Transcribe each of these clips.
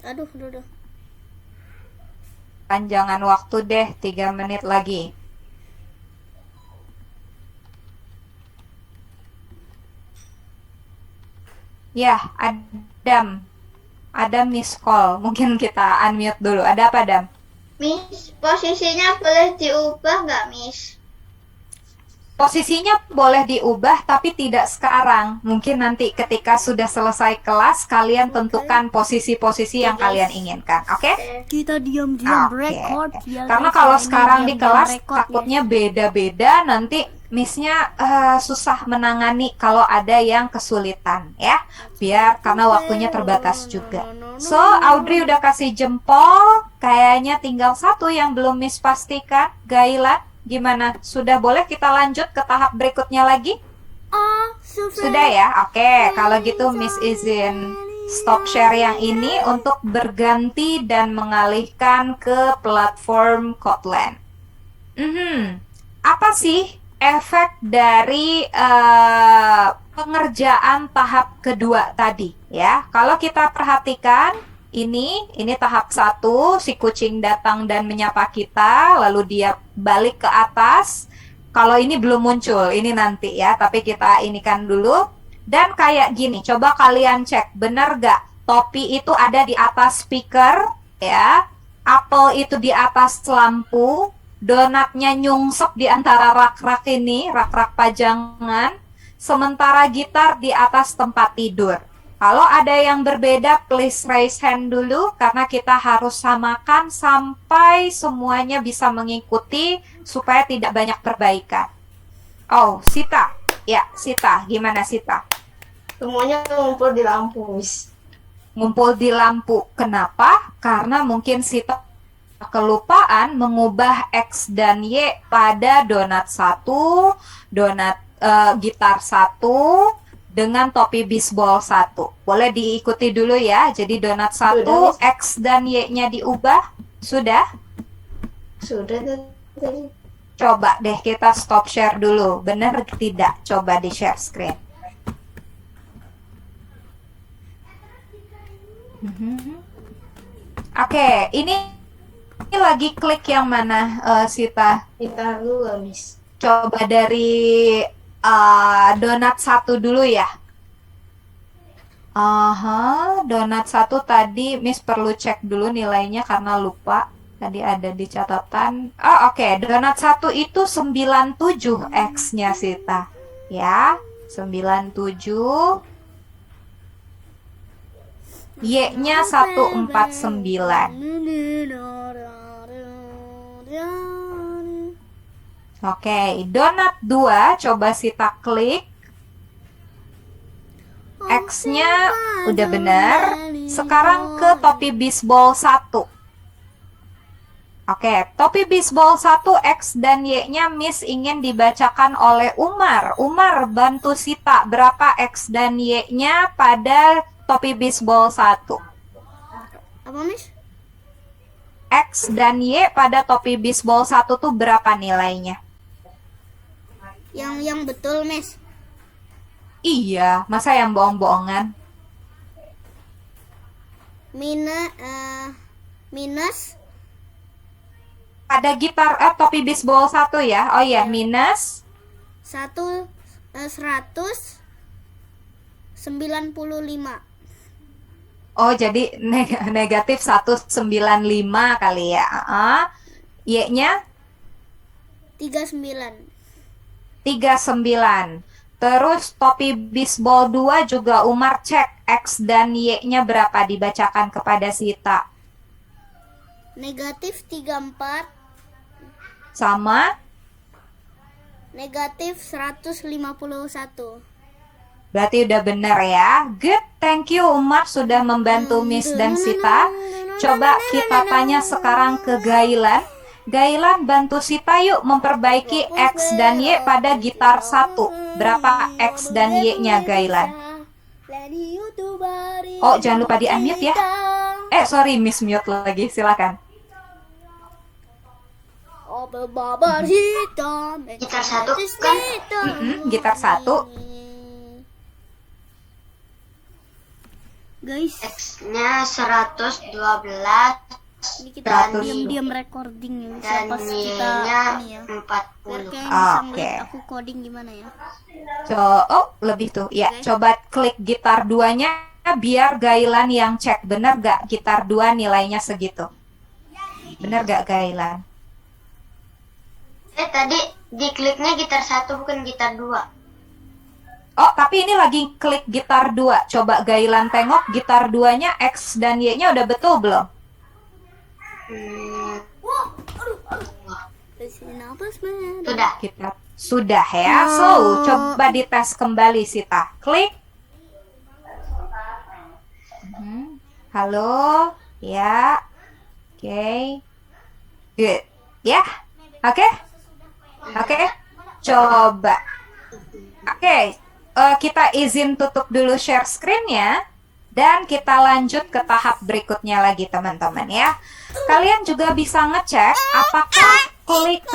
Aduh. Panjangan waktu deh, 3 menit lagi. Ya, Adam. Ada miss call. Mungkin kita unmute dulu. Ada apa, Adam? Miss, posisinya boleh diubah nggak, Miss? Posisinya boleh diubah, tapi tidak sekarang. Mungkin nanti ketika sudah selesai kelas, kalian tentukan posisi-posisi yang kalian inginkan. Oke? Kita diam-diam Oke. record ya, Karena guys. kalau Ini sekarang di diam-diam kelas record, takutnya beda-beda, nanti missnya susah menangani kalau ada yang kesulitan ya. Biar karena waktunya terbatas juga. So, Audrey udah kasih jempol. Kayaknya tinggal satu yang belum miss pastikan. Gaila, gimana? Sudah boleh kita lanjut ke tahap berikutnya lagi? Sudah ya? Oke, kalau gitu Miss izin stop share yang ini untuk berganti dan mengalihkan ke platform Kotlin. Apa sih efek dari pengerjaan tahap kedua tadi ya? Kalau kita perhatikan ini tahap 1, si kucing datang dan menyapa kita, lalu dia balik ke atas. Kalau ini belum muncul, ini nanti ya, tapi kita inikan dulu. Dan kayak gini, coba kalian cek, bener gak topi itu ada di atas speaker ya, apel itu di atas lampu, donatnya nyungsep di antara rak-rak ini, rak-rak pajangan, sementara gitar di atas tempat tidur. Kalau ada yang berbeda, please raise hand dulu, karena kita harus samakan sampai semuanya bisa mengikuti, supaya tidak banyak perbaikan. Oh, Sita. Ya, Sita. Gimana, Sita? Semuanya ngumpul di lampu, Miss. Ngumpul di lampu. Kenapa? Karena mungkin Sita kelupaan mengubah X dan Y pada donat 1, donat gitar 1, dengan topi bisbol 1. Boleh diikuti dulu ya. Jadi donat 1, X dan Y-nya diubah. Sudah? Sudah tadi. Coba deh kita stop share dulu. Benar tidak? Coba di share screen. Oke, ini lagi klik yang mana, Sita? Kita dulu, Miss. Coba dari donat 1 dulu ya. Donat 1 tadi Miss perlu cek dulu nilainya karena lupa. Tadi ada di catatan. Oke. Donat 1 itu 97 X-nya Sita. Ya, 97. Y-nya 149. Oke, donat 2 coba Sita klik. X-nya udah benar. Sekarang ke topi bisbol 1. Oke, topi bisbol 1 X dan Y-nya Miss ingin dibacakan oleh Umar. Umar, bantu Sita berapa X dan Y-nya pada topi bisbol 1. Apa, Miss? X dan Y pada topi bisbol 1 tuh berapa nilainya? Yang betul, Miss. Iya, masa yang bohong-bohongan? Minus Ada gitar topi bisbol 1 ya. Oh iya, minus 195. Oh, jadi negatif 195 kali ya. Y-nya 39. 39. Terus topi bisbol 2 juga Umar cek X dan Y-nya berapa dibacakan kepada Sita. Negatif 34. Sama. Negatif 151. Berarti udah benar ya. Good, thank you Umar sudah membantu Miss dan Sita. Coba kita tanya sekarang ke Gailan. Gailan, bantu Sita yuk memperbaiki X dan Y pada gitar 1. Berapa X dan Y-nya Gailan? Oh, jangan lupa di-unmute ya. Sorry, Miss mute lagi, silakan. Gitar 1 kan? Gitar 1. Guys, X-nya 112 ini kita 100. diam-diam recording ya. Bisa dan pas kita Y-nya ini ya. 40. Biar kalian bisa Oke. ngeliat aku coding gimana ya. Oh, lebih tuh. Ya, Oke. coba klik gitar 2-nya biar Gailan yang cek. Bener gak gitar 2 nilainya segitu? Bener gak Gailan? Tadi dikliknya gitar 1 bukan gitar 2. Oh, tapi ini lagi klik gitar 2. Coba Gailan tengok gitar 2-nya X dan Y-nya udah betul belum? Presiden apa sebenarnya? Sudah. Kita sudah ya. So, coba dites kembali Sita. Klik. Halo. Ya. Oke. Good. Ya. Oke. Oke. Coba. Oke. Kita izin tutup dulu share screen-nya. Dan kita lanjut ke tahap berikutnya lagi teman-teman ya. Kalian juga bisa ngecek apakah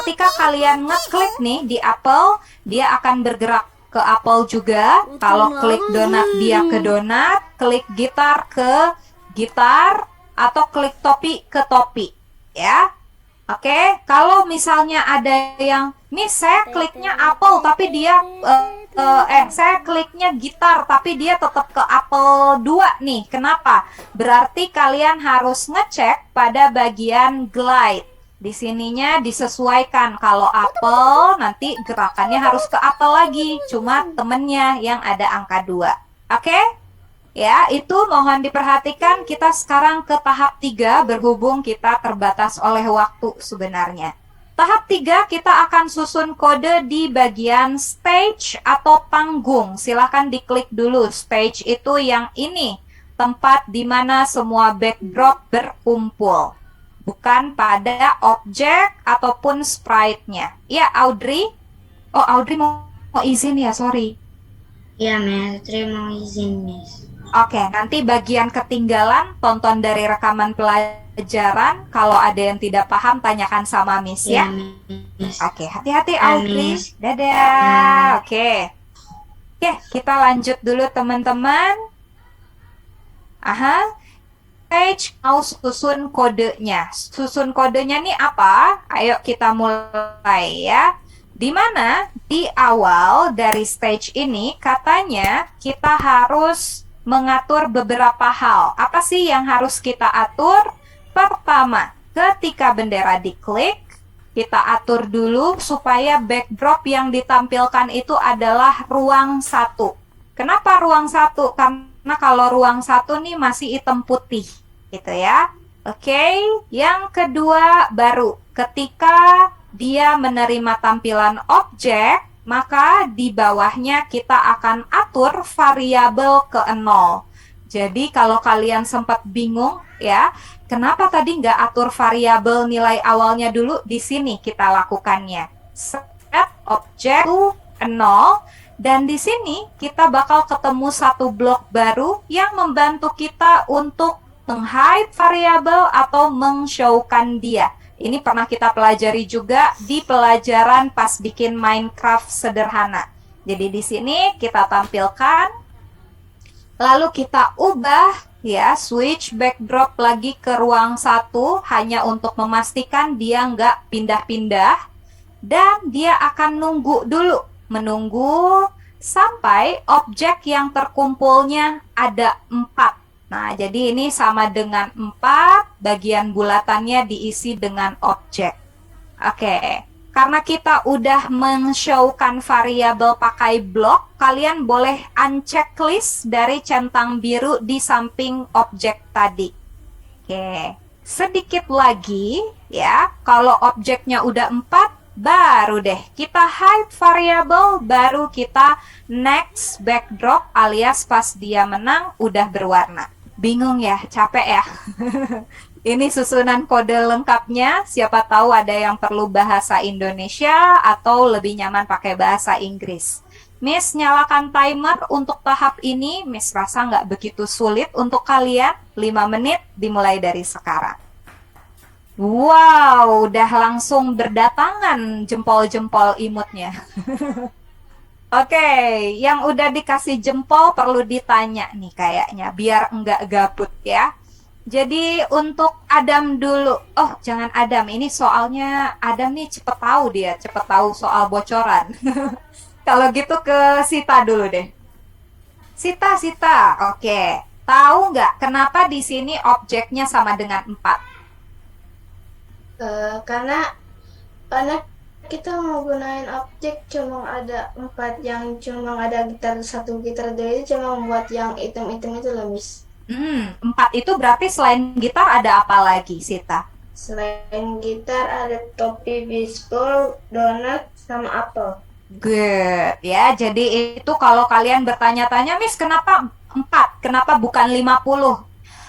ketika kalian ngeklik nih di Apple, dia akan bergerak ke Apple juga. Kalau klik donat dia ke donat, klik gitar ke gitar, atau klik topi ke topi ya. Oke, kalau misalnya ada yang nih saya kliknya Apple tapi dia saya kliknya gitar tapi dia tetap ke Apple 2 nih. Kenapa? Berarti kalian harus ngecek pada bagian glide. Di sininya disesuaikan. Kalau Apple nanti gerakannya harus ke Apple lagi. Cuma temennya yang ada angka 2. Oke? Ya, itu mohon diperhatikan. Kita sekarang ke tahap 3 berhubung kita terbatas oleh waktu sebenarnya. Tahap 3 kita akan susun kode di bagian stage atau panggung. Silahkan diklik dulu. Stage itu yang ini. Tempat di mana semua backdrop berkumpul. Bukan pada objek ataupun sprite-nya. Ya, Audrey? Oh, Audrey mau izin ya, sorry. Ya, Miss. Terima izin, Miss. Oke, nanti bagian ketinggalan tonton dari rekaman pelajaran. Kalau ada yang tidak paham, tanyakan sama Miss ya. Miss. Oke, hati-hati Ya, Audrey. Miss. Dadah. Oke, kita lanjut dulu teman-teman. Stage mau susun kodenya. Susun kodenya nih apa? Ayo kita mulai ya. Dimana di awal dari stage ini katanya kita harus mengatur beberapa hal. Apa sih yang harus kita atur? Pertama, ketika bendera diklik, kita atur dulu supaya backdrop yang ditampilkan itu adalah ruang 1. Kenapa ruang 1? Karena kalau ruang 1 nih masih hitam putih, gitu ya. Oke, yang kedua baru ketika dia menerima tampilan objek, maka di bawahnya kita akan atur variabel ke 0. Jadi kalau kalian sempat bingung ya, kenapa tadi nggak atur variabel nilai awalnya dulu, di sini kita lakukannya. Set objek to 0, dan di sini kita bakal ketemu satu blok baru yang membantu kita untuk meng-hide variabel atau meng-showkan dia. Ini pernah kita pelajari juga di pelajaran pas bikin Minecraft sederhana. Jadi di sini kita tampilkan, lalu kita ubah ya, switch backdrop lagi ke ruang 1 hanya untuk memastikan dia nggak pindah-pindah. Dan dia akan nunggu dulu, menunggu sampai objek yang terkumpulnya ada 4. Nah, jadi ini sama dengan 4, bagian bulatannya diisi dengan objek. Oke, karena kita udah men-showkan variabel pakai blok, kalian boleh unchecklist dari centang biru di samping objek tadi. Oke, sedikit lagi ya, kalau objeknya udah 4, baru deh kita hide variabel, baru kita next backdrop alias pas dia menang udah berwarna. Bingung ya, capek ya. Ini susunan kode lengkapnya, siapa tahu ada yang perlu bahasa Indonesia atau lebih nyaman pakai bahasa Inggris. Miss nyalakan timer untuk tahap ini, Miss rasa nggak begitu sulit untuk kalian, 5 menit dimulai dari sekarang. Wow, udah langsung berdatangan jempol-jempol imutnya. Oke, yang udah dikasih jempol perlu ditanya nih kayaknya, biar enggak gabut ya. Jadi untuk Adam dulu. Oh, jangan Adam. Ini soalnya Adam nih cepet tahu dia, cepet tahu soal bocoran. Kalau gitu ke Sita dulu deh. Sita, Sita. Oke. Tahu nggak kenapa di sini objeknya sama dengan 4? Karena kita mau gunain objek cuma ada 4 yang cuma ada gitar satu gitar dari cuma buat yang item-item itu loh Miss. 4 itu berarti selain gitar ada apa lagi, Sita? Selain gitar ada topi baseball, donat, sama apel. Good ya. Jadi itu kalau kalian bertanya-tanya, Miss, kenapa 4? Kenapa bukan 50?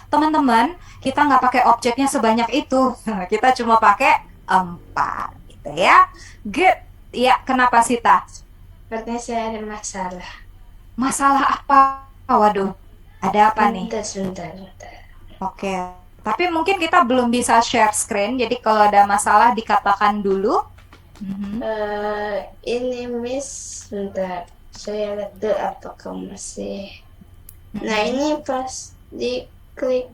Teman-teman, kita nggak pakai objeknya sebanyak itu. Kita cuma pakai 4 gitu ya. Good. Ya, kenapa Sita? Katanya saya ada masalah. Masalah apa? Waduh, ada apa nih? Sebentar. Oke. Tapi mungkin kita belum bisa share screen, jadi kalau ada masalah dikatakan dulu. Mhm. Ini Miss, sebentar. Saya lihat dulu apakah masih. Nah ini pas diklik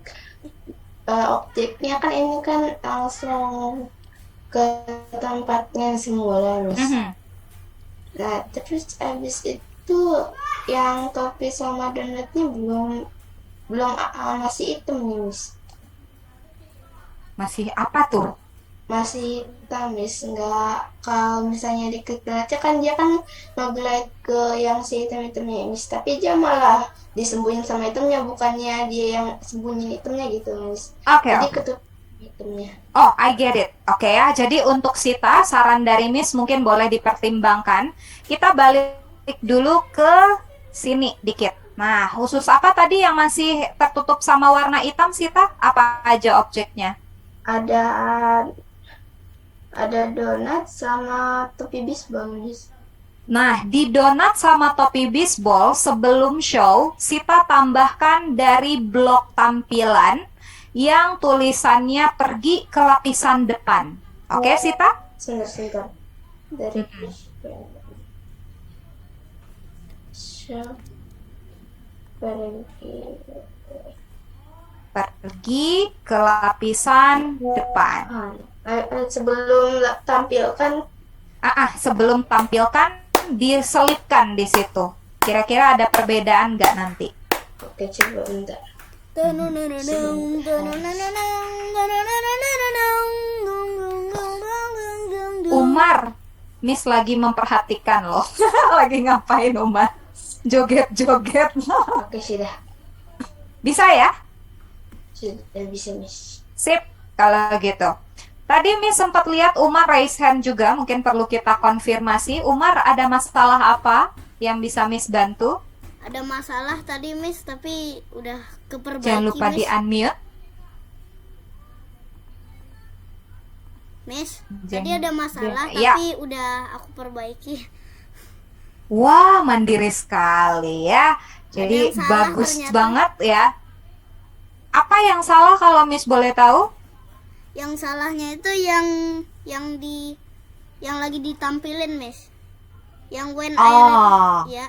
objeknya kan ini kan langsung ke tempatnya semula Miss. Mhm. Nah terus abis itu yang topi sama donatnya belum masih hitam nih Miss. Masih apa tuh? Masih hitam Miss, nggak, kalau misalnya diklik donatnya kan dia kan nge-glide ke yang si hitam-hitamnya Miss, tapi dia malah disembunyiin sama hitamnya, bukannya dia yang sembunyiin hitamnya gitu Miss. Oke, Jadi oke. ketutup hitamnya. Oh, I get it. Oke ya. Jadi untuk Sita, saran dari Miss mungkin boleh dipertimbangkan. Kita balik dulu ke sini dikit. Nah, khusus apa tadi yang masih tertutup sama warna hitam, Sita? Apa aja objeknya? Ada ada donat sama topi bisbal Miss. Nah, di donat sama topi bisbol sebelum show, Sita tambahkan dari blok tampilan yang tulisannya pergi ke lapisan depan. Oke, Sita? Sebentar. Dari shop pergi. Pergi ke lapisan depan. Sebelum tampilkan. Sebelum tampilkan, diselipkan di situ. Kira-kira ada perbedaan nggak nanti? Oke, coba bentar. Umar, Miss lagi memperhatikan loh. Lagi ngapain Umar? Joget-joget. Oke, sudah Bisa ya? bisa Miss. Sip, kalau gitu. Tadi Miss sempat lihat Umar raise hand juga, mungkin perlu kita konfirmasi. Umar, ada masalah apa yang bisa Miss bantu? Ada masalah tadi Miss, tapi udah keperbaiki Jangan lupa Miss. di-unmute. Miss, tadi ada masalah Ya. tapi udah aku perbaiki. Wah, mandiri sekali ya. Jadi yang salah bagus ternyata. banget ya. Apa yang salah kalau Miss boleh tahu? Yang salahnya itu yang lagi ditampilin Miss. Yang when Oh. ya.